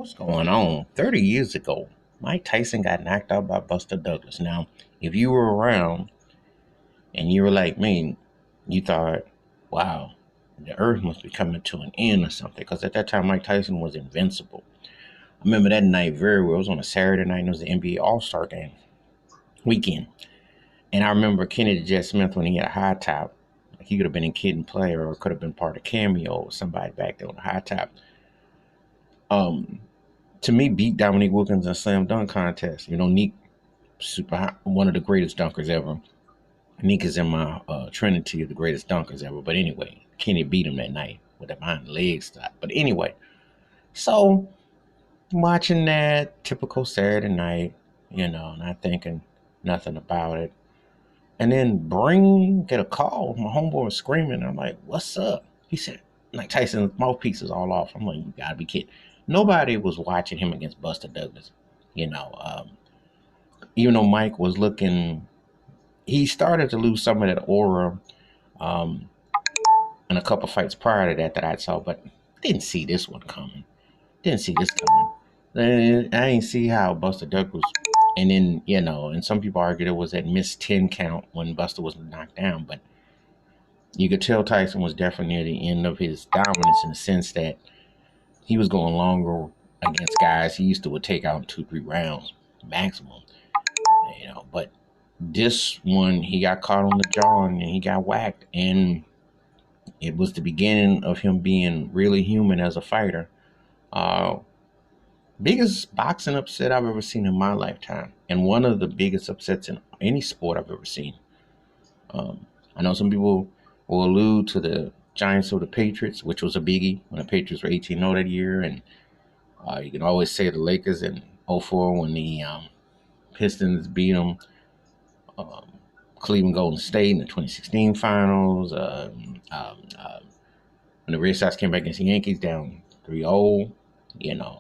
What's going on? 30 years ago, Mike Tyson got knocked out by Buster Douglas. Now, if you were around and you were like me, you thought, wow, the earth must be coming to an end or something. Because at that time, Mike Tyson was invincible. I remember that night very well. It was on a Saturday night and it was the NBA All Star game weekend. And I remember Kenny the Jet Smith when he had a high top. He could have been in Kid and Play or could have been part of Cameo or somebody back there on a high top. Um, to me, beat Dominique Wilkins in a slam dunk contest. Neek, one of the greatest dunkers ever. Neek is in my trinity of the greatest dunkers ever. But anyway, Kenny beat him that night with that behind the leg stop. But anyway, so watching that typical Saturday night, not thinking nothing about it. And then get a call. My homeboy was screaming. I'm like, what's up? He said, like Tyson's mouthpiece is all off. I'm like, you gotta be kidding. Nobody was watching him against Buster Douglas. You know, um, Even though Mike was looking, he started to lose some of that aura um, in a couple fights prior to that I saw, but didn't see this one coming. Didn't see this coming. And I didn't see how Buster Douglas, and then, and some people argued it was that missed 10 count when Buster was knocked down, but you could tell Tyson was definitely near the end of his dominance in the sense that he was going longer against guys he used to would take out in 2, 3 rounds maximum. But this one he got caught on the jaw and he got whacked, and it was the beginning of him being really human as a fighter. Uh, Biggest boxing upset I've ever seen in my lifetime, and one of the biggest upsets in any sport I've ever seen. I know some people will allude to the Giants of the Patriots, which was a biggie when the Patriots were 18-0 that year, and you can always say the Lakers in '04 when the Pistons beat them, um, Cleveland Golden State in the 2016 finals, when the Red Sox came back against the Yankees down 3-0,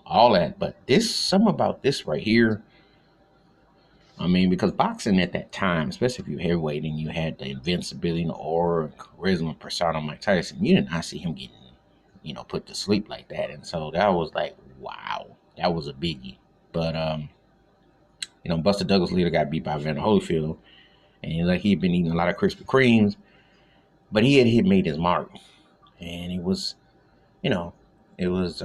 all that. But something about this right here, I mean, because boxing at that time, especially if you're heavyweight and you had the invincibility and the aura and charisma persona of Mike Tyson, you did not see him getting, put to sleep like that. And so that was like, wow, that was a biggie. But, Buster Douglas later got beat by Vander Holyfield. And like he'd been eating a lot of Krispy Kremes, but he had made his mark. And you know, it was,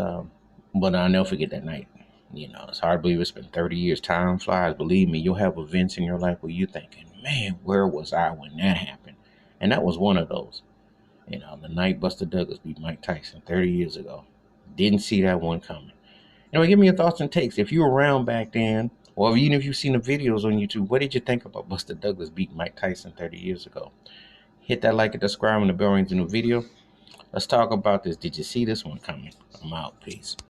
but I'll never forget that night. It's hard to believe it's been 30 years. Time flies. Believe me, you'll have events in your life where you're thinking, man, where was I when that happened? And that was one of those. The night Buster Douglas beat Mike Tyson 30 years ago. Didn't see that one coming. Give me your thoughts and takes. If you were around back then, or even if you've seen the videos on YouTube, what did you think about Buster Douglas beating Mike Tyson 30 years ago? Hit that like and subscribe, and the bell rings in the video. Let's talk about this. Did you see this one coming? I'm out. Peace.